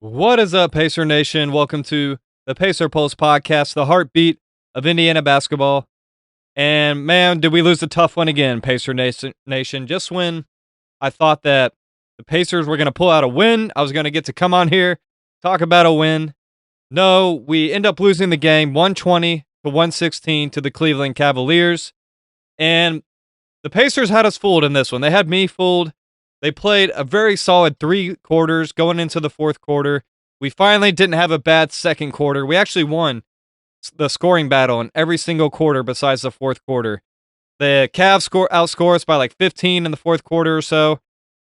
What is up, Pacer Nation? Welcome to the Pacer Pulse podcast, the heartbeat of Indiana basketball. And man, did we lose a tough one again, Pacer Nation. Just when I thought that the Pacers were going to pull out a win, I was going to get to come on here, talk about a win. No, we end up losing the game 120 to 116 to the Cleveland Cavaliers. And the Pacers had us fooled in this one. They had me fooled. They played a very solid 3 quarters going into the fourth quarter. We finally didn't have a bad second quarter. We actually won the scoring battle in every single quarter besides the fourth quarter. The Cavs outscore us by like 15 in the fourth quarter or so,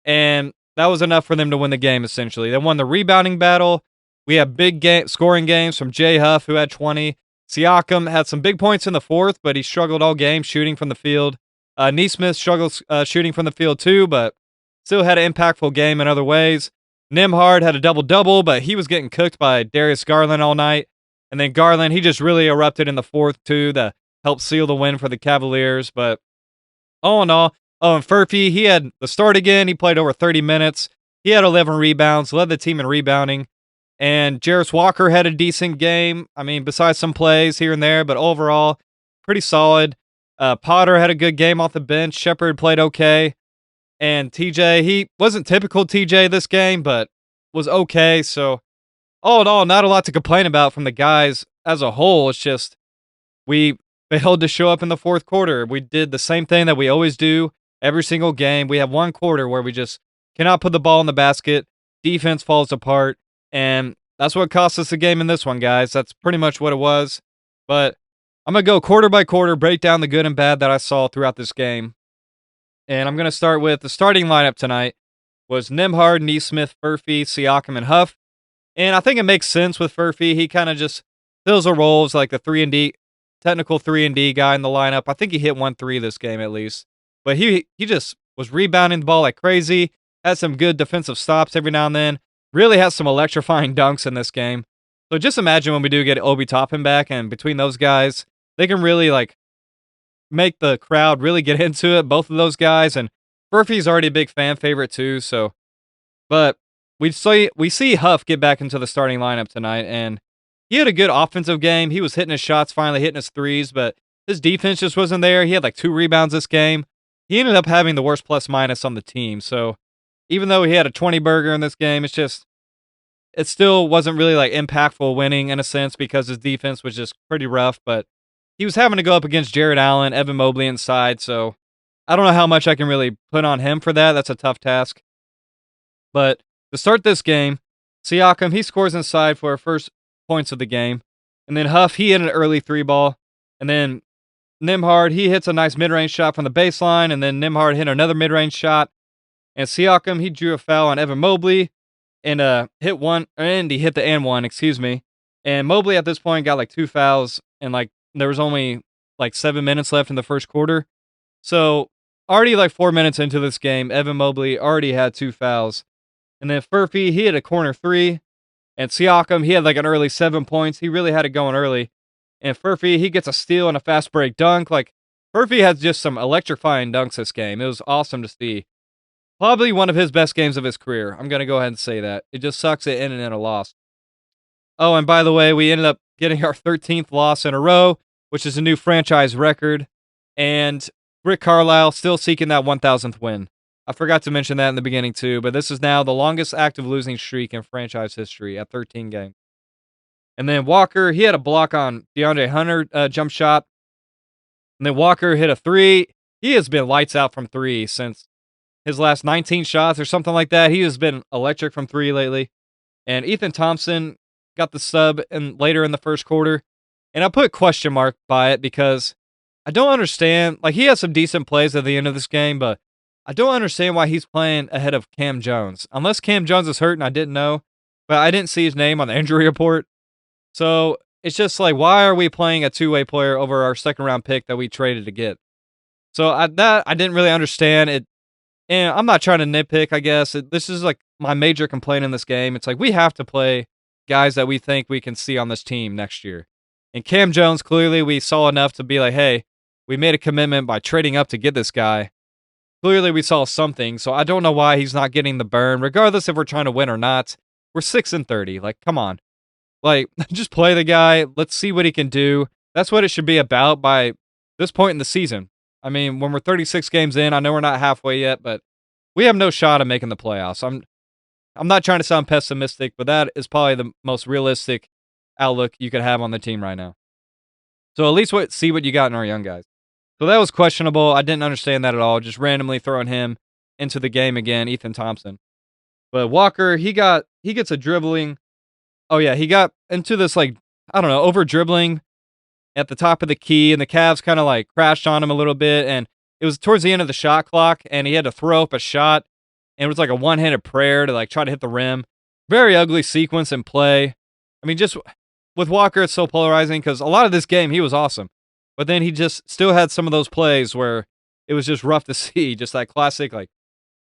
and that was enough for them to win the game, essentially. They won the rebounding battle. We had big scoring games from Huff, who had 20. Siakam had some big points in the fourth, but he struggled all game shooting from the field. Nesmith struggled shooting from the field too, but still had an impactful game in other ways. Nembhard had a double-double, but he was getting cooked by Garland all night. And then Garland, he just really erupted in the fourth, too, to help seal the win for the Cavaliers. But all in all, and Furphy, he had the start again. He played over 30 minutes. He had 11 rebounds, led the team in rebounding. And Jarris Walker had a decent game. I mean, besides some plays here and there, but overall, pretty solid. Potter had a good game off the bench. Sheppard played okay. And TJ, he wasn't typical TJ this game, but was okay. So, all in all, not a lot to complain about from the guys as a whole. It's just we failed to show up in the fourth quarter. We did the same thing that we always do every single game. We have one quarter where we just cannot put the ball in the basket. Defense falls apart. And that's what cost us the game in this one, guys. That's pretty much what it was. But I'm going to go quarter by quarter, break down the good and bad that I saw throughout this game. And I'm going to start with the starting lineup tonight was Nembhard, Nesmith, Furphy, Siakam, and Huff. And I think it makes sense with Furphy. He kind of just fills a role as like the 3-and-D, technical 3-and-D guy in the lineup. I think he hit 1 3 this game at least. But he just was rebounding the ball like crazy, had some good defensive stops every now and then, really has some electrifying dunks in this game. So just imagine when we do get Obi Toppin back, and between those guys, they can really like make the crowd really get into it, both of those guys. And Furphy's already a big fan favorite too, so. But we see Huff get back into the starting lineup tonight, and he had a good offensive game. He was hitting his shots, finally hitting his threes, but his defense just wasn't there. He had like 2 rebounds this game. He ended up having the worst plus-minus on the team, so even though he had a 20-burger in this game, it still wasn't really like impactful winning in a sense because his defense was just pretty rough, but he was having to go up against Jarrett Allen, Evan Mobley inside, so I don't know how much I can really put on him for that. That's a tough task. But to start this game, Siakam, he scores inside for our first points of the game. And then Huff, he hit an early 3-ball. And then Nembhard, he hits a nice mid-range shot from the baseline, and then Nembhard hit another mid-range shot. And Siakam, he drew a foul on Evan Mobley and he hit the and one, excuse me. And Mobley at this point got like 2 fouls, and like there was only like 7 minutes left in the first quarter. So already like 4 minutes into this game, Evan Mobley already had 2 fouls. And then Furphy, he had a corner 3. And Siakam, he had like an early 7 points. He really had it going early. And Furphy, he gets a steal and a fast break dunk. Like, Furphy has just some electrifying dunks this game. It was awesome to see. Probably one of his best games of his career. I'm going to go ahead and say that. It just sucks it ended in a loss. Oh, and by the way, we ended up getting our 13th loss in a row, which is a new franchise record. And Rick Carlisle still seeking that 1,000th win. I forgot to mention that in the beginning too, but this is now the longest active losing streak in franchise history at 13 games. And then Walker, he had a block on DeAndre Hunter jump shot. And then Walker hit a 3. He has been lights out from 3 since his last 19 shots or something like that. He has been electric from 3 lately. And Ethan Thompson got the sub later in the first quarter. And I put question mark by it because I don't understand. Like, he has some decent plays at the end of this game, but I don't understand why he's playing ahead of Cam Jones. Unless Cam Jones is hurt and I didn't know, but I didn't see his name on the injury report. So it's just like, why are we playing a two-way player over our second-round pick that we traded to get? So I didn't really understand it. And I'm not trying to nitpick, I guess. This is like my major complaint in this game. It's like, we have to play guys that we think we can see on this team next year. And Cam Jones, clearly we saw enough to be like, hey, we made a commitment by trading up to get this guy. Clearly we saw something, so I don't know why he's not getting the burn, regardless if we're trying to win or not. We're 6-30. Like, come on. Like, just play the guy. Let's see what he can do. That's what it should be about by this point in the season. I mean, when we're 36 games in, I know we're not halfway yet, but we have no shot of making the playoffs. I'm not trying to sound pessimistic, but that is probably the most realistic outlook you could have on the team right now. So at least see what you got in our young guys. So that was questionable. I didn't understand that at all. Just randomly throwing him into the game again, Ethan Thompson. But Walker, he gets a dribbling. Oh yeah, he got into this like, I don't know, over dribbling at the top of the key, and the Cavs kind of like crashed on him a little bit, and it was towards the end of the shot clock, and he had to throw up a shot, and it was like a one-handed prayer to like try to hit the rim. Very ugly sequence and play. I mean, just with Walker, it's so polarizing because a lot of this game he was awesome, but then he just still had some of those plays where it was just rough to see, just that classic like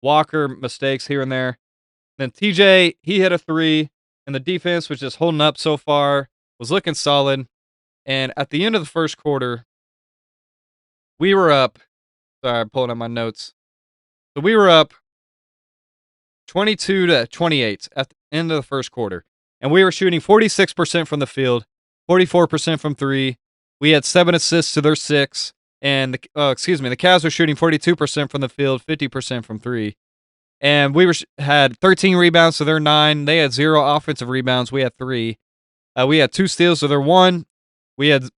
Walker mistakes here and there. Then TJ, he hit a three, and the defense was just holding up so far, was looking solid. And at the end of the first quarter, we were up. Sorry, I'm pulling up my notes. So we were up 22-28 at the end of the first quarter. And we were shooting 46% from the field, 44% from three. We had 7 assists to their 6. And the Cavs were shooting 42% from the field, 50% from three. And we had 13 rebounds to their 9. They had 0 offensive rebounds. We had 3. We had 2 steals to their 1.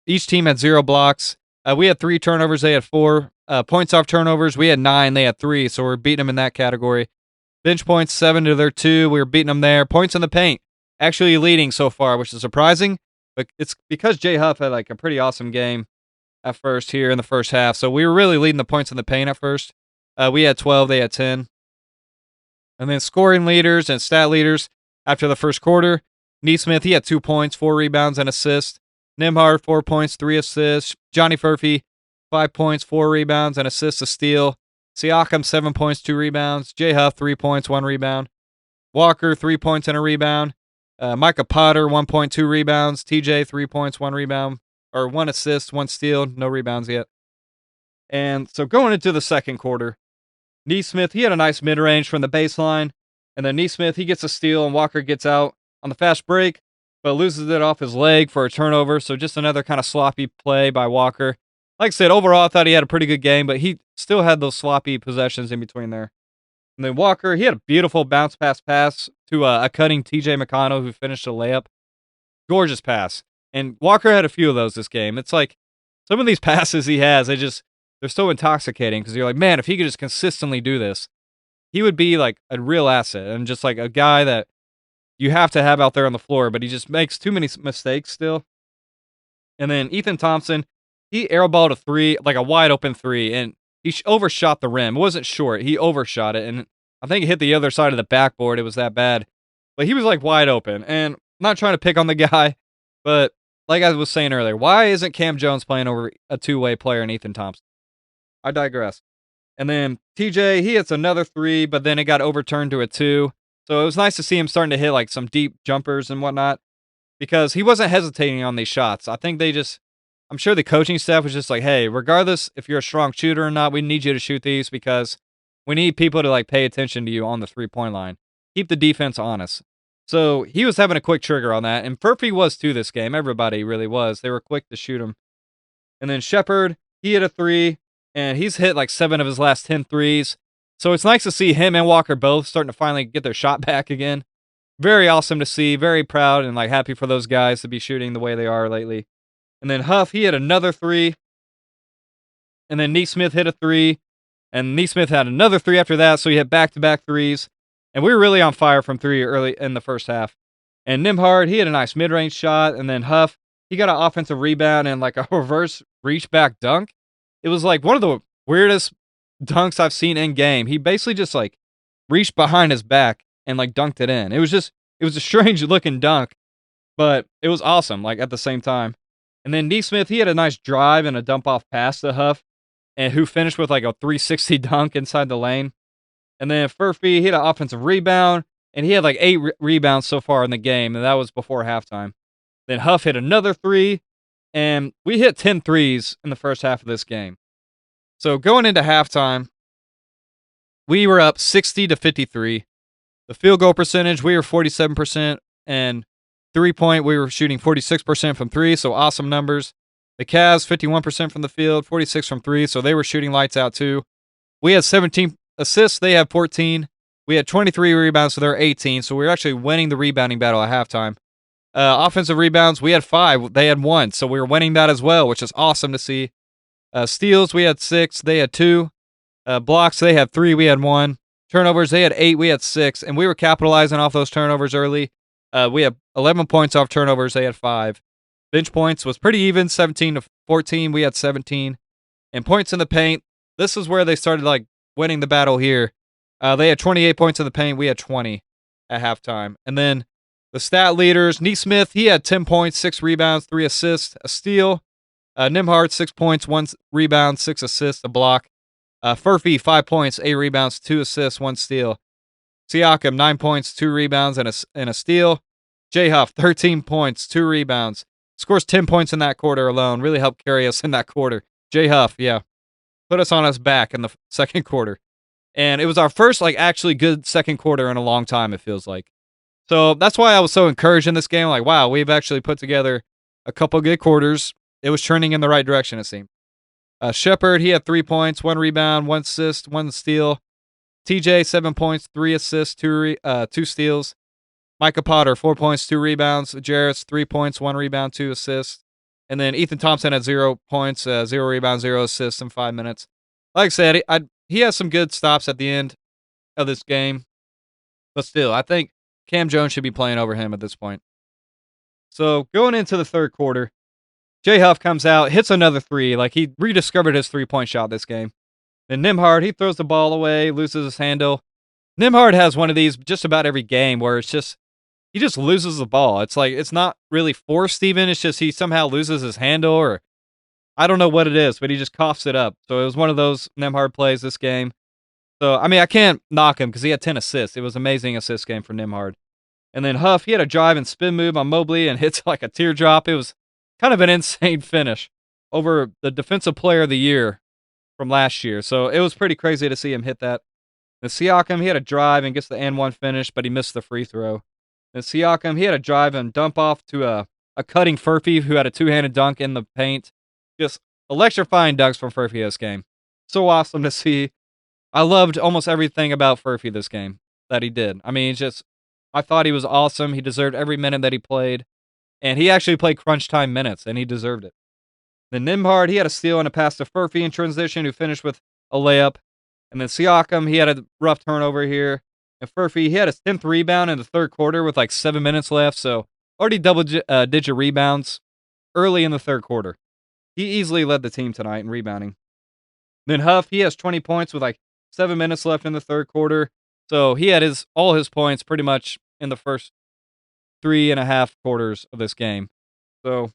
Each team had 0 blocks. We had 3 turnovers. They had 4. Points off turnovers. We had 9. They had 3. So we're beating them in that category. Bench points 7 to their 2. We were beating them there. Points in the paint actually leading so far, which is surprising. But it's because Jay Huff had like a pretty awesome game at first here in the first half. So we were really leading the points in the paint at first. We had 12. They had 10. And then scoring leaders and stat leaders after the first quarter. Nesmith, he had 2 points, 4 rebounds, and assists. Nembhard, 4 points, 3 assists. Johnny Furphy, 5 points, 4 rebounds, and assists, a steal. Siakam, 7 points, 2 rebounds. J Huff, 3 points, 1 rebound. Walker, 3 points and a rebound. Micah Potter, 1 point, 2 rebounds. TJ, 3 points, 1 rebound. Or 1 assist, 1 steal. No rebounds yet. And so going into the second quarter, Nesmith, he had a nice mid-range from the baseline. And then Nesmith, he gets a steal, and Walker gets out on the fast break, but loses it off his leg for a turnover. So just another kind of sloppy play by Walker. Like I said, overall, I thought he had a pretty good game, but he still had those sloppy possessions in between there. And then Walker, he had a beautiful bounce pass to a cutting TJ McConnell who finished a layup. Gorgeous pass. And Walker had a few of those this game. It's like some of these passes he has, they're so intoxicating because you're like, man, if he could just consistently do this, he would be like a real asset and just like a guy that you have to have out there on the floor, but he just makes too many mistakes still. And then Ethan Thompson, he airballed a 3, like a wide open 3, and he overshot the rim. It wasn't short. He overshot it, and I think it hit the other side of the backboard. It was that bad. But he was like wide open, and I'm not trying to pick on the guy, but like I was saying earlier, why isn't Cam Jones playing over a two-way player in Ethan Thompson? I digress. And then TJ, he hits another 3, but then it got overturned to a 2. So it was nice to see him starting to hit like some deep jumpers and whatnot because he wasn't hesitating on these shots. I think I'm sure the coaching staff was just like, hey, regardless if you're a strong shooter or not, we need you to shoot these because we need people to like pay attention to you on the 3-point line. Keep the defense honest. So he was having a quick trigger on that, and Furphy was too this game. Everybody really was. They were quick to shoot him. And then Sheppard, he hit a 3, and he's hit like 7 of his last 10 threes. So it's nice to see him and Walker both starting to finally get their shot back again. Very awesome to see. Very proud and like happy for those guys to be shooting the way they are lately. And then Huff, he hit another 3. And then Nesmith hit a 3. And Nesmith had another 3 after that. So he hit back-to-back 3s. And we were really on fire from 3 early in the first half. And Nembhard, he had a nice mid-range shot. And then Huff, he got an offensive rebound and like a reverse reach-back dunk. It was like one of the weirdest dunks I've seen in game. He basically just like reached behind his back and like dunked it in. It was a strange looking dunk, but it was awesome like at the same time. And then Nesmith, he had a nice drive and a dump off pass to Huff, and who finished with like a 360 dunk inside the lane. And then Furphy, he had an offensive rebound, and he had like 8 rebounds so far in the game, and that was before halftime. Then Huff hit another 3, and we hit 10 threes in the first half of this game. So going into halftime, we were up 60-53. The field goal percentage, we were 47%, and 3-point, we were shooting 46% from three, so awesome numbers. The Cavs, 51% from the field, 46 from three, so they were shooting lights out too. We had 17 assists, they had 14. We had 23 rebounds, so they're 18, so we were actually winning the rebounding battle at halftime. Offensive rebounds, we had 5, they had 1, so we were winning that as well, which is awesome to see. Steals, we had 6, they had 2. Blocks, they had 3, we had 1. Turnovers, they had 8, we had 6, and we were capitalizing off those turnovers early. We had 11 points off turnovers, they had 5. Bench points was pretty even, 17 to 14, we had 17. And points in the paint, this is where they started like winning the battle here. They had 28 points in the paint, we had 20 at halftime. And then the stat leaders, Nesmith, he had 10 points, 6 rebounds, 3 assists, a steal. Nembhard, 6 points, 1 rebound, 6 assists, a block. Furphy, 5 points, 8 rebounds, 2 assists, 1 steal. Siakam, 9 points, 2 rebounds, and a steal. Huff, 13 points, 2 rebounds. Scores 10 points in that quarter alone. Really helped carry us in that quarter. Huff, yeah. Put us on his back in the second quarter. And it was our first, like, actually good second quarter in a long time, it feels like. So that's why I was so encouraged in this game. Like, wow, we've actually put together a couple good quarters. It was turning in the right direction, it seemed. Sheppard, he had 3 points, 1 rebound, 1 assist, 1 steal. TJ, 7 points, 3 assists, 2 steals. Micah Potter, 4 points, 2 rebounds. Jarrett's 3 points, 1 rebound, 2 assists. And then Ethan Thompson had 0 points, 0 rebounds, 0 assists in 5 minutes. Like I said, he has some good stops at the end of this game. But still, I think Cam Jones should be playing over him at this point. So going into the third quarter, Huff comes out, hits another 3. Like, he rediscovered his 3-point shot this game. Then Nembhard, he throws the ball away, loses his handle. Nembhard has one of these just about every game where it's just, he just loses the ball. It's like, it's not really forced even. It's just he somehow loses his handle, or I don't know what it is, but he just coughs it up. So it was one of those Nembhard plays this game. So, I mean, I can't knock him because he had 10 assists. It was an amazing assist game for Nembhard. And then Huff, he had a drive and spin move on Mobley and hits like a teardrop. It was kind of an insane finish over the defensive player of the year from last year. So it was pretty crazy to see him hit that. And Siakam, he had a drive and gets the and-one finish, but he missed the free throw. And Siakam, he had a drive and dump off to a cutting Furphy who had a two-handed dunk in the paint. Just electrifying dunks from Furphy this game. So awesome to see. I loved almost everything about Furphy this game that he did. I mean, I thought he was awesome. He deserved every minute that he played. And he actually played crunch time minutes, and he deserved it. Then Nembhard, he had a steal and a pass to Furphy in transition, who finished with a layup. And then Siakam, he had a rough turnover here. And Furphy, he had his 10th rebound in the third quarter with like 7 minutes left. So already double-digit rebounds early in the third quarter. He easily led the team tonight in rebounding. Then Huff, he has 20 points with like 7 minutes left in the third quarter. So he had all his points pretty much in the first 3.5 quarters of this game. So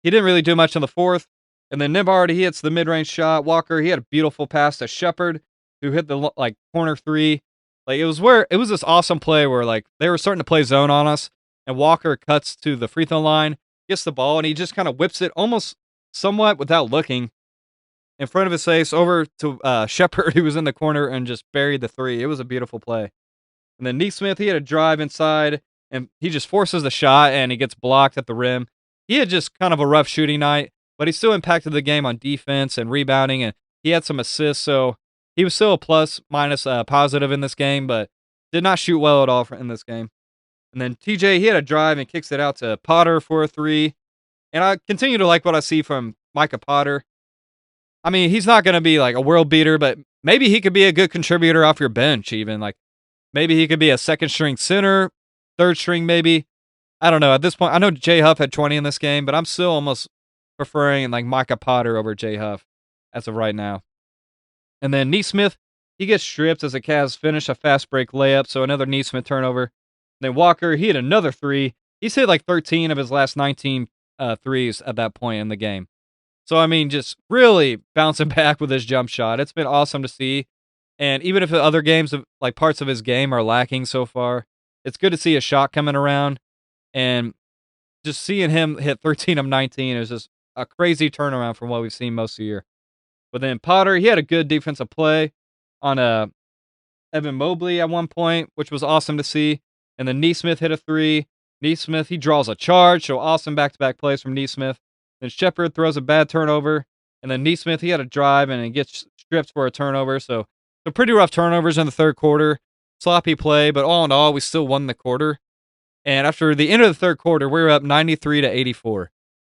he didn't really do much in the fourth. And then Nembhard, he hits the mid-range shot. Walker, he had a beautiful pass to Sheppard, who hit the like corner 3. Like, it was this awesome play where like they were starting to play zone on us, and Walker cuts to the free throw line, gets the ball, and he just kind of whips it almost somewhat without looking in front of his face over to Sheppard, who was in the corner, and just buried the 3. It was a beautiful play. And then Nesmith, he had a drive inside, and he just forces the shot, and he gets blocked at the rim. He had just kind of a rough shooting night, but he still impacted the game on defense and rebounding, and he had some assists, so he was still a plus-minus positive in this game, but did not shoot well at all in this game. And then TJ, he had a drive and kicks it out to Potter for a 3. And I continue to like what I see from Micah Potter. I mean, he's not going to be like a world beater, but maybe he could be a good contributor off your bench even. Like, maybe he could be a second-string center, third-string maybe. I don't know. At this point, I know Huff had 20 in this game, but I'm still almost preferring like Micah Potter over Huff as of right now. And then Nesmith, he gets stripped as the Cavs finish a fast break layup, so another Nesmith turnover. And then Walker, he hit another 3. He's hit like 13 of his last 19 threes at that point in the game. So, I mean, just really bouncing back with his jump shot. It's been awesome to see. And even if the other games, like parts of his game are lacking so far, it's good to see a shot coming around. And just seeing him hit 13 of 19 is just a crazy turnaround from what we've seen most of the year. But then Potter, he had a good defensive play on Evan Mobley at one point, which was awesome to see. And then Nesmith hit a three. Nesmith, he draws a charge, so awesome back-to-back plays from Nesmith. Then Sheppard throws a bad turnover. And then Nesmith, he had a drive, and he gets stripped for a turnover. So pretty rough turnovers in the third quarter. Sloppy play, but all in all, we still won the quarter. And after the end of the third quarter, we were up 93 to 84.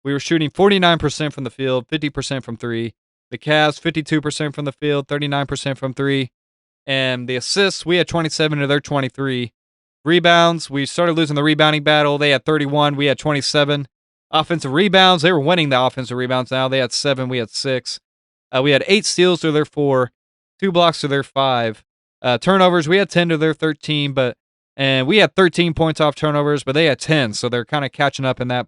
We were shooting 49% from the field, 50% from three. The Cavs, 52% from the field, 39% from three. And the assists, we had 27 to their 23. Rebounds, we started losing the rebounding battle. They had 31, we had 27. Offensive rebounds, they were winning the offensive rebounds now. They had 7, we had 6. We had 8 steals to their 4, 2 blocks to their 5. Turnovers, we had 10 to their 13, and we had 13 points off turnovers, but they had 10, so they're kind of catching up in that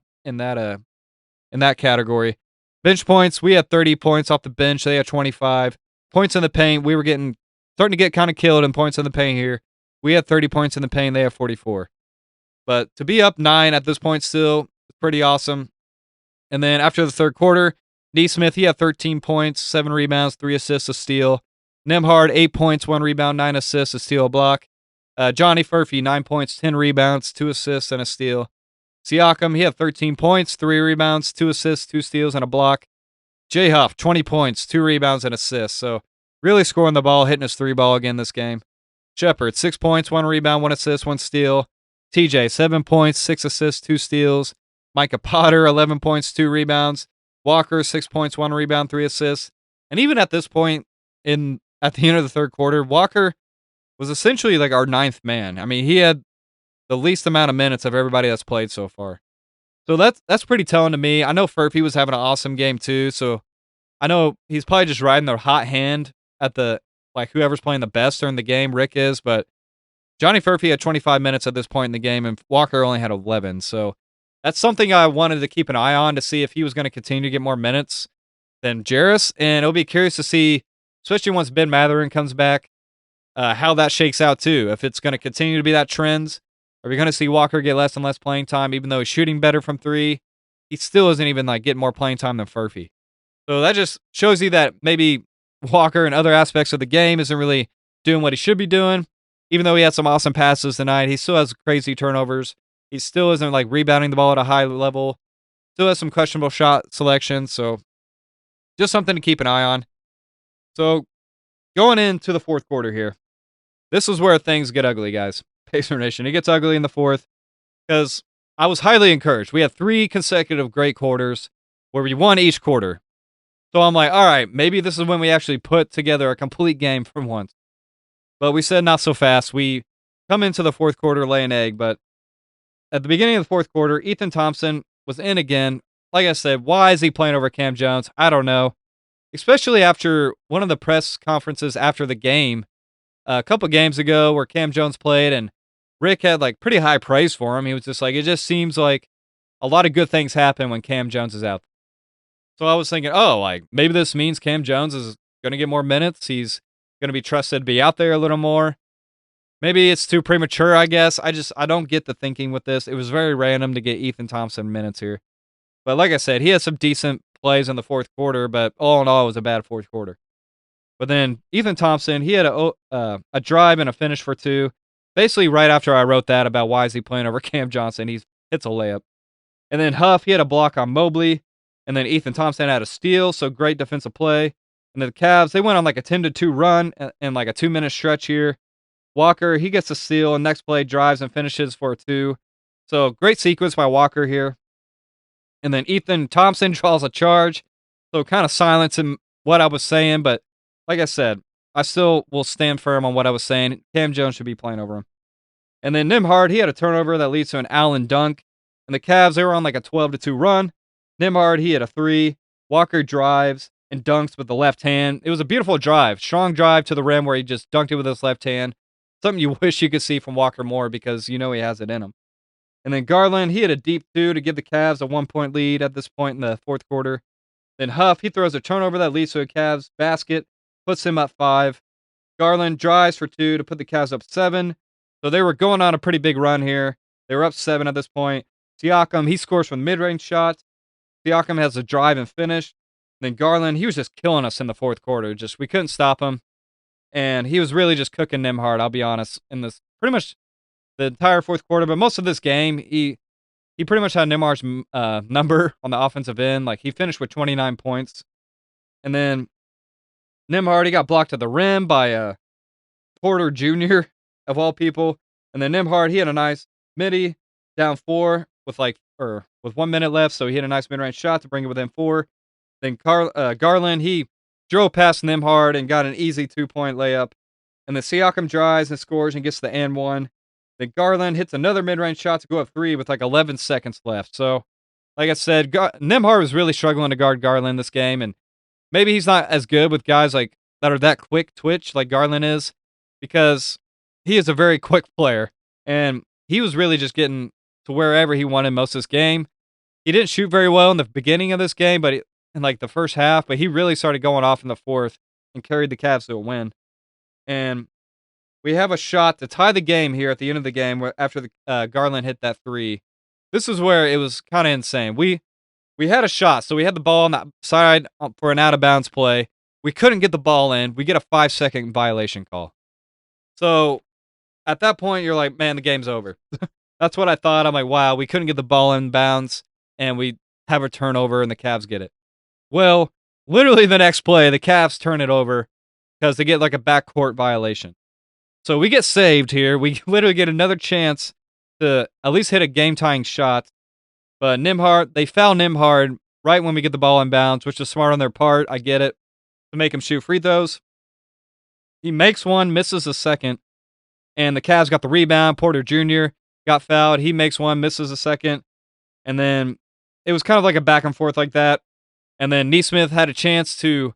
category. Bench points, we had 30 points off the bench. They had 25. Points in the paint, we were starting to get kind of killed in points in the paint here. We had 30 points in the paint. They had 44. But to be up 9 at this point still, pretty awesome. And then after the third quarter, Nesmith, he had 13 points, 7 rebounds, 3 assists, a steal. Nembhard, 8 points, 1 rebound, 9 assists, a steal, a block. Johnny Furphy, 9 points, 10 rebounds, 2 assists, and a steal. Siakam, he had 13 points, 3 rebounds, 2 assists, 2 steals, and a block. Huff, 20 points, 2 rebounds, and assists. So really scoring the ball, hitting his 3-ball again this game. Sheppard, 6 points, 1 rebound, 1 assist, 1 steal. TJ, 7 points, 6 assists, 2 steals. Micah Potter, 11 points, 2 rebounds. Walker, 6 points, 1 rebound, 3 assists. And even at this point, at the end of the third quarter, Walker was essentially like our 9th man. I mean, he had the least amount of minutes of everybody that's played so far. So that's pretty telling to me. I know Furphy was having an awesome game too, so I know he's probably just riding the hot hand at whoever's playing the best during the game. Rick is, but Johnny Furphy had 25 minutes at this point in the game, and Walker only had 11. So that's something I wanted to keep an eye on to see if he was going to continue to get more minutes than Jarris, and it'll be curious to see, especially once Ben Mathurin comes back, how that shakes out too. If it's going to continue to be that trend, are we going to see Walker get less and less playing time, even though he's shooting better from 3? He still isn't even getting more playing time than Furphy. So that just shows you that maybe Walker in other aspects of the game isn't really doing what he should be doing. Even though he had some awesome passes tonight, he still has crazy turnovers. He still isn't rebounding the ball at a high level. Still has some questionable shot selection. So just something to keep an eye on. So going into the fourth quarter here, this is where things get ugly, guys. Pacer Nation, it gets ugly in the fourth because I was highly encouraged. We had 3 consecutive great quarters where we won each quarter. So I'm like, all right, maybe this is when we actually put together a complete game for once. But we said not so fast. We come into the fourth quarter, lay an egg. But at the beginning of the fourth quarter, Ethan Thompson was in again. Like I said, why is he playing over Cam Jones? I don't know. Especially after one of the press conferences after the game, a couple games ago where Cam Jones played and Rick had pretty high praise for him. He was just it just seems like a lot of good things happen when Cam Jones is out. So I was thinking, maybe this means Cam Jones is going to get more minutes. He's going to be trusted to be out there a little more. Maybe it's too premature, I guess. I don't get the thinking with this. It was very random to get Ethan Thompson minutes here. But like I said, he had some decent plays in the fourth quarter, but all in all, it was a bad fourth quarter. But then Ethan Thompson, he had a drive and a finish for 2. Basically, right after I wrote that about why is he playing over Cam Johnson, he hits a layup. And then Huff, he had a block on Mobley. And then Ethan Thompson had a steal, so great defensive play. And then the Cavs, they went on a 10-2 run and a 2-minute stretch here. Walker, he gets a steal, and next play drives and finishes for a 2. So great sequence by Walker here. And then Ethan Thompson draws a charge, so kind of silencing what I was saying. But like I said, I still will stand firm on what I was saying. Cam Jones should be playing over him. And then Nembhard, he had a turnover that leads to an Allen dunk. And the Cavs, they were on a 12-2 run. Nembhard, he had a 3. Walker drives and dunks with the left hand. It was a beautiful drive. Strong drive to the rim where he just dunked it with his left hand. Something you wish you could see from Walker more because he has it in him. And then Garland, he had a deep 2 to give the Cavs a 1-point lead at this point in the fourth quarter. Then Huff, he throws a turnover that leads to a Cavs basket, puts him up 5. Garland drives for 2 to put the Cavs up 7. So they were going on a pretty big run here. They were up 7 at this point. Siakam, he scores from mid-range shots. Siakam has a drive and finish. Then Garland, he was just killing us in the fourth quarter. We couldn't stop him. and he was really just cooking Nembhard, I'll be honest, in this pretty much the entire fourth quarter, but most of this game, he pretty much had Nembhard's number on the offensive end. Like, he finished with 29 points, and then Nembhard, he got blocked at the rim by Porter Jr., of all people, and then Nembhard, he had a nice midi, down 4 with with 1 minute left, so he had a nice mid-range shot to bring it within 4. Then Garland, he drove past Nembhard and got an easy 2-point layup. And then Siakam drives and scores and gets the and 1. Then Garland hits another mid-range shot to go up 3 with like 11 seconds left. So, like I said, Nembhard was really struggling to guard Garland this game, and maybe he's not as good with guys like that are that quick twitch like Garland is, because he is a very quick player, and he was really just getting to wherever he wanted most of this game. He didn't shoot very well in the beginning of this game, but in like the first half, but he really started going off in the fourth and carried the Cavs to a win. And we have a shot to tie the game here at the end of the game after the Garland hit that 3. This is where it was kind of insane. We had a shot, so we had the ball on the side for an out-of-bounds play. We couldn't get the ball in. We get a 5-second violation call. So at that point, you're like, man, the game's over. That's what I thought. I'm like, wow, we couldn't get the ball in bounds, and we have a turnover, and the Cavs get it. Well, literally the next play, the Cavs turn it over because they get like a backcourt violation. So we get saved here. We literally get another chance to at least hit a game-tying shot. But Nembhard, they foul Nembhard right when we get the ball in bounds, which is smart on their part. I get it. To make him shoot free throws. He makes one, misses the second. And the Cavs got the rebound. Porter Jr. got fouled. He makes one, misses a second. And then it was kind of like a back and forth like that. And then Nesmith had a chance to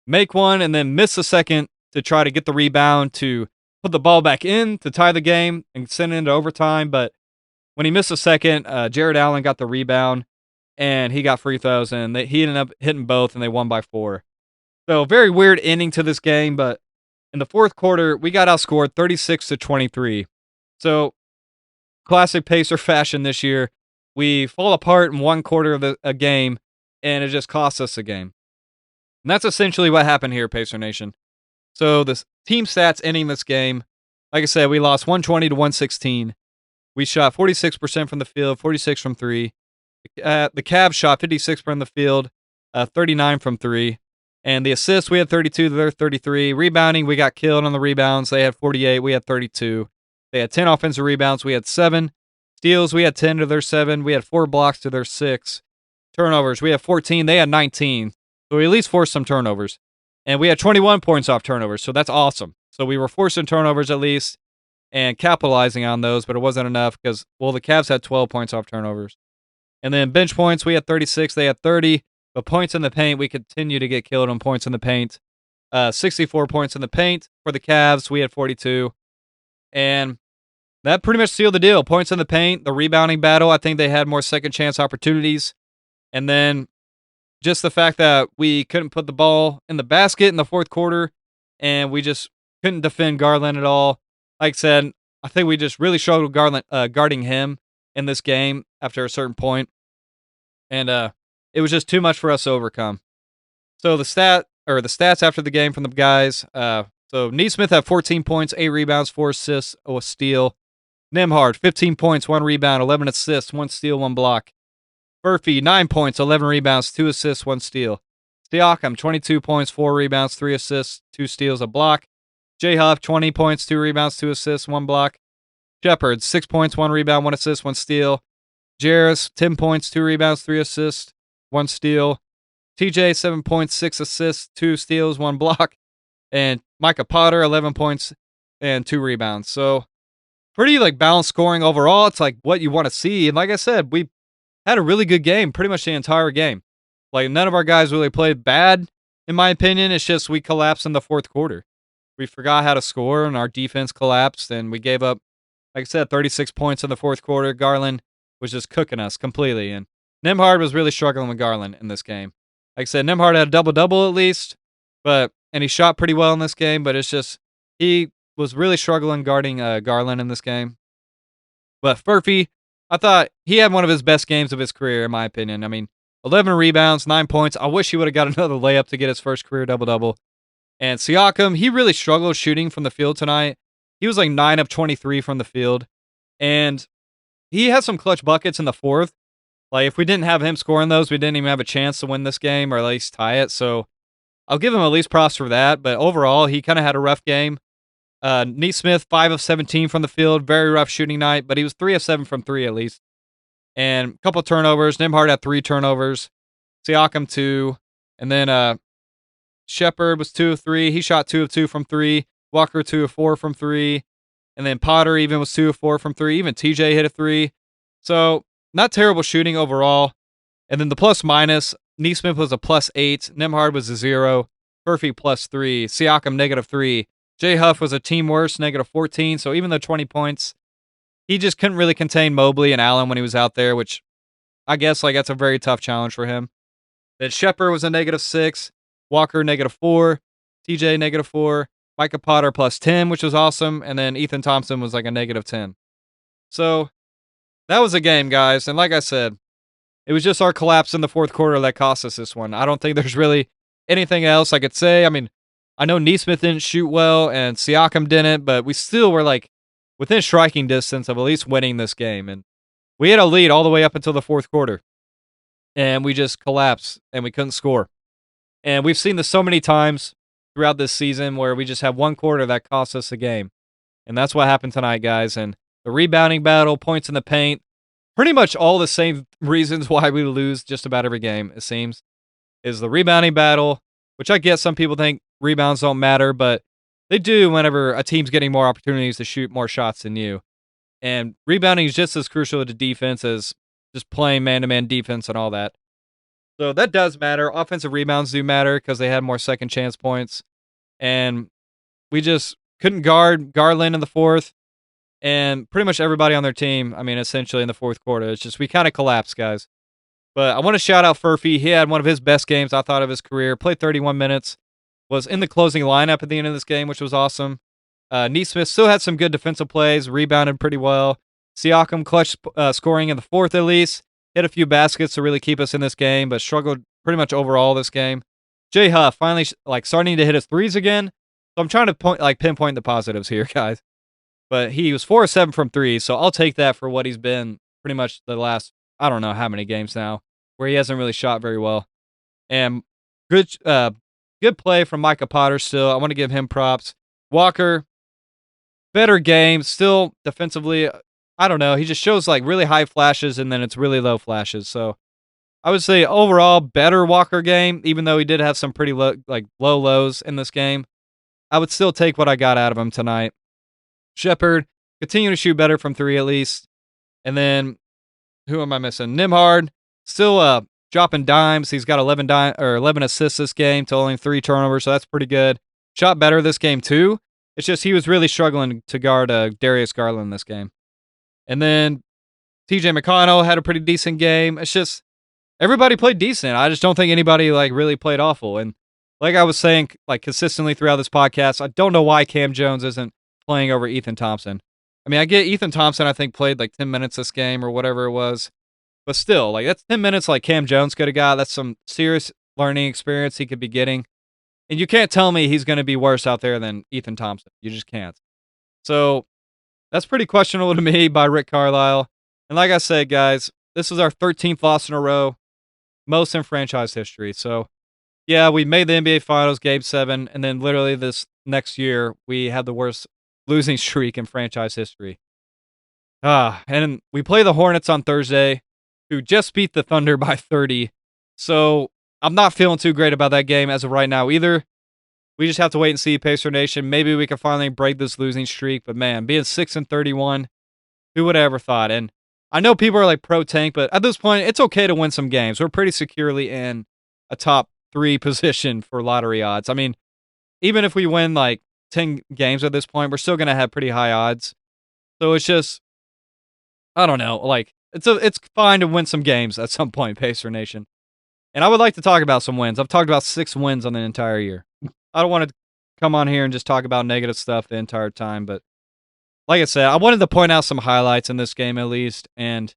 make one and then miss a second to try to get the rebound to put the ball back in to tie the game and send it into overtime. But when he missed a second, Jared Allen got the rebound and he got free throws, and he ended up hitting both, and they won by 4. So very weird ending to this game, but in the fourth quarter, we got outscored 36-23. So classic Pacer fashion this year. We fall apart in one quarter of a game, and it just costs us a game. And that's essentially what happened here, Pacer Nation. So the team stats ending this game, like I said, we lost 120-116. We shot 46% from the field, 46 from 3. The Cavs shot 56 from the field, 39 from 3. And the assists, we had 32 to their 33. Rebounding, we got killed on the rebounds. They had 48, we had 32. They had 10 offensive rebounds, we had 7. Steals, we had 10 to their 7. We had 4 blocks to their 6. Turnovers, we had 14, they had 19. So we at least forced some turnovers. And we had 21 points off turnovers, so that's awesome. So we were forcing turnovers at least and capitalizing on those, but it wasn't enough because, well, the Cavs had 12 points off turnovers. And then bench points, we had 36, they had 30. But points in the paint, we continue to get killed on points in the paint. 64 points in the paint for the Cavs. We had 42. And that pretty much sealed the deal. Points in the paint, the rebounding battle, I think they had more second chance opportunities. And then just the fact that we couldn't put the ball in the basket in the fourth quarter, and we just couldn't defend Garland at all. Like I said, I think we just really struggled guarding him in this game after a certain point. And it was just too much for us to overcome. So the stats after the game from the guys. So Nesmith had 14 points, 8 rebounds, 4 assists, a steal. Nembhard, 15 points, 1 rebound, 11 assists, 1 steal, 1 block. Furphy, 9 points, 11 rebounds, 2 assists, 1 steal. Siakam, 22 points, 4 rebounds, 3 assists, 2 steals, a block. Huff, 20 points, 2 rebounds, 2 assists, 1 block. Sheppard, 6 points, 1 rebound, 1 assist, 1 steal. Jarris, 10 points, 2 rebounds, 3 assists, 1 steal. TJ, 7 points, 6 assists, 2 steals, 1 block. And Micah Potter, 11 points and 2 rebounds. So pretty balanced scoring overall. It's like what you want to see. And like I said, we had a really good game pretty much the entire game. None of our guys really played bad, in my opinion. It's just we collapsed in the fourth quarter. We forgot how to score, and our defense collapsed, and we gave up, like I said, 36 points in the fourth quarter. Garland was just cooking us completely, and Nembhard was really struggling with Garland in this game. Like I said, Nembhard had a double-double at least, and he shot pretty well in this game, but it's just he was really struggling guarding Garland in this game. But Furphy, I thought he had one of his best games of his career, in my opinion. I mean, 11 rebounds, 9 points. I wish he would have got another layup to get his first career double-double. And Siakam, he really struggled shooting from the field tonight. He was like 9 of 23 from the field. And he had some clutch buckets in the fourth. Like, if we didn't have him scoring those, we didn't even have a chance to win this game or at least tie it. So I'll give him at least props for that. But overall, he kind of had a rough game. Nesmith, 5 of 17 from the field. Very rough shooting night, but he was 3 of 7 from 3 at least. And a couple turnovers. Nembhard had 3 turnovers. Siakam, 2. And then Sheppard was 2 of 3. He shot 2 of 2 from 3. Walker, 2 of 4 from 3. And then Potter even was 2 of 4 from 3. Even TJ hit a 3. So, not terrible shooting overall. And then the plus minus, Nesmith was a plus 8. Nembhard was a 0. Furphy plus 3. Siakam negative 3. Huff was a team worst, negative 14. So even though 20 points, he just couldn't really contain Mobley and Allen when he was out there, which I guess like that's a very tough challenge for him. Then Sheppard was a negative 6. Walker negative 4. TJ negative 4. Micah Potter plus 10, which was awesome. And then Ethan Thompson was like a negative 10. So that was a game, guys. And like I said, it was just our collapse in the fourth quarter that cost us this one. I don't think there's really anything else I could say. I mean, I know Nesmith didn't shoot well and Siakam didn't, but we still were like within striking distance of at least winning this game. And we had a lead all the way up until the fourth quarter. And we just collapsed and we couldn't score. And we've seen this so many times throughout this season where we just have one quarter that costs us a game. And that's what happened tonight, guys. And the rebounding battle, points in the paint, pretty much all the same reasons why we lose just about every game, it seems, is the rebounding battle, which I guess some people think rebounds don't matter, but they do whenever a team's getting more opportunities to shoot more shots than you. And rebounding is just as crucial to defense as just playing man-to-man defense and all that. So that does matter. Offensive rebounds do matter because they had more second chance points. And we just couldn't guard Garland in the fourth. And pretty much everybody on their team, I mean, essentially in the fourth quarter. It's just we kind of collapsed, guys. But I want to shout out Furphy. He had one of his best games, I thought, of his career. Played 31 minutes. Was in the closing lineup at the end of this game, which was awesome. Nesmith still had some good defensive plays. Rebounded pretty well. Siakam clutch scoring in the fourth at least. Hit a few baskets to really keep us in this game, but struggled pretty much overall this game. Huff finally starting to hit his threes again. So I'm trying to pinpoint the positives here, guys. But he was 4 of 7 from 3, so I'll take that for what he's been pretty much the last, I don't know how many games now, where he hasn't really shot very well. And good play from Micah Potter still. I want to give him props. Walker, better game. Still defensively, I don't know. He just shows like really high flashes and then it's really low flashes. So I would say overall better Walker game, even though he did have some pretty low lows in this game. I would still take what I got out of him tonight. Sheppard, continue to shoot better from 3 at least. And then, who am I missing? Nembhard, still dropping dimes. He's got 11 assists this game to only 3 turnovers, so that's pretty good. Shot better this game too. It's just he was really struggling to guard Darius Garland this game. And then TJ McConnell had a pretty decent game. It's just everybody played decent. I just don't think anybody really played awful. And like I was saying consistently throughout this podcast, I don't know why Cam Jones isn't playing over Ethan Thompson. I mean, I get Ethan Thompson, I think, played 10 minutes this game or whatever it was. But still, that's 10 minutes Cam Jones could have got. That's some serious learning experience he could be getting. And you can't tell me he's going to be worse out there than Ethan Thompson. You just can't. So that's pretty questionable to me by Rick Carlisle. And like I said, guys, this is our 13th loss in a row, most in franchise history. So, yeah, we made the NBA Finals, Game 7, and then literally this next year, we had the worst losing streak in franchise history. And we play the Hornets on Thursday, who just beat the Thunder by 30. So I'm not feeling too great about that game as of right now either. We just have to wait and see, Pacer Nation. Maybe we can finally break this losing streak. But man, being 6-31, who would have ever thought? And I know people are pro tank, but at this point, it's okay to win some games. We're pretty securely in a top 3 position for lottery odds. I mean, even if we win 10 games at this point, we're still going to have pretty high odds. So it's just, I don't know, it's fine to win some games at some point, Pacer Nation. And I would like to talk about some wins. I've talked about 6 wins on the entire year. I don't want to come on here and just talk about negative stuff the entire time, but like I said, I wanted to point out some highlights in this game at least, and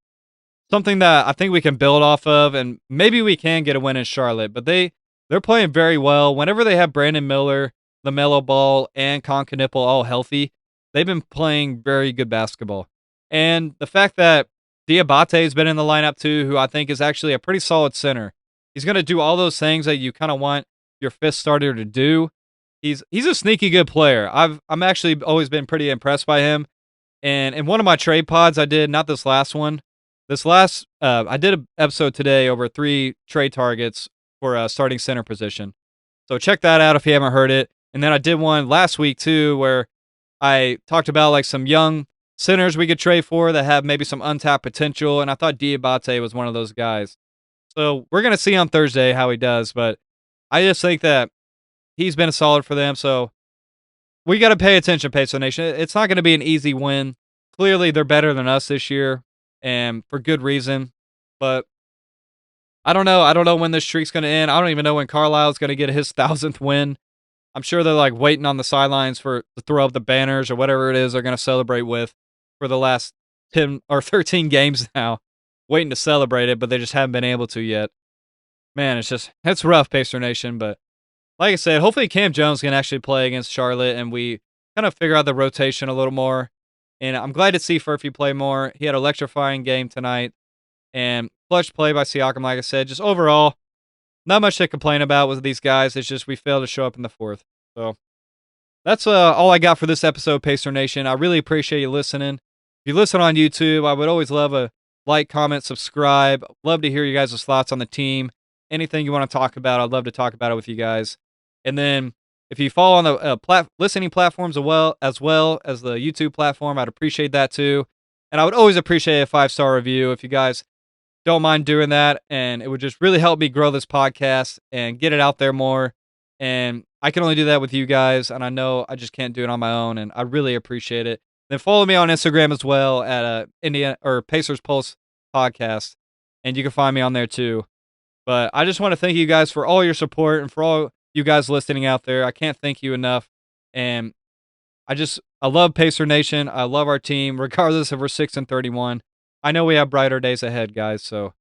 something that I think we can build off of, and maybe we can get a win in Charlotte, but they're playing very well. Whenever they have Brandon Miller LaMelo Ball, and Concanipple all healthy, they've been playing very good basketball. And the fact that Diabate has been in the lineup too, who I think is actually a pretty solid center. He's going to do all those things that you kind of want your fifth starter to do. He's a sneaky good player. I'm actually always been pretty impressed by him. And in one of my trade pods I did, not this last one, I did an episode today over 3 trade targets for a starting center position. So check that out if you haven't heard it. And then I did one last week too, where I talked about like some young centers we could trade for that have maybe some untapped potential. And I thought Diabate was one of those guys. So we're going to see on Thursday how he does. But I just think that he's been solid for them. So we got to pay attention, Peso Nation. It's not going to be an easy win. Clearly, they're better than us this year, and for good reason. But I don't know. I don't know when this streak's going to end. I don't even know when Carlisle's going to get his 1,000th win. I'm sure they're like waiting on the sidelines to throw up the banners or whatever it is they're going to celebrate with for the last 10 or 13 games now, waiting to celebrate it, but they just haven't been able to yet. Man, it's rough, Pacer Nation, but like I said, hopefully Cam Jones can actually play against Charlotte and we kind of figure out the rotation a little more. And I'm glad to see Furphy play more. He had an electrifying game tonight. And clutch play by Siakam, like I said. Just overall, not much to complain about with these guys. It's just we failed to show up in the fourth. So that's all I got for this episode, Pacer Nation. I really appreciate you listening. If you listen on YouTube, I would always love a like, comment, subscribe. Love to hear you guys' thoughts on the team. Anything you want to talk about, I'd love to talk about it with you guys. And then if you follow on the listening platforms as well as the YouTube platform, I'd appreciate that too. And I would always appreciate a 5-star review if you guys don't mind doing that. And it would just really help me grow this podcast and get it out there more. And I can only do that with you guys. And I know I just can't do it on my own. And I really appreciate it. Then follow me on Instagram as well at Indiana or Pacers Pulse Podcast. And you can find me on there too. But I just want to thank you guys for all your support and for all you guys listening out there. I can't thank you enough. And I love Pacer Nation. I love our team, regardless if we're 6-31. I know we have brighter days ahead, guys. So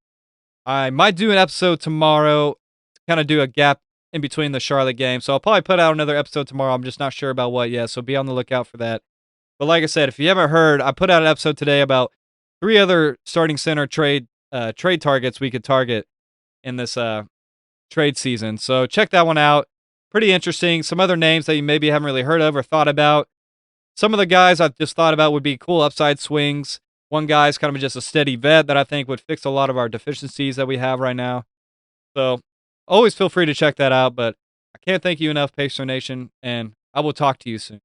I might do an episode tomorrow to kind of do a gap in between the Charlotte game. So I'll probably put out another episode tomorrow. I'm just not sure about what yet. So be on the lookout for that. But like I said, if you haven't heard, I put out an episode today about 3 other starting center trade targets we could target in this trade season. So check that one out. Pretty interesting. Some other names that you maybe haven't really heard of or thought about. Some of the guys I've just thought about would be cool upside swings. One guy's kind of just a steady vet that I think would fix a lot of our deficiencies that we have right now. So always feel free to check that out. But I can't thank you enough, Pacer Nation, and I will talk to you soon.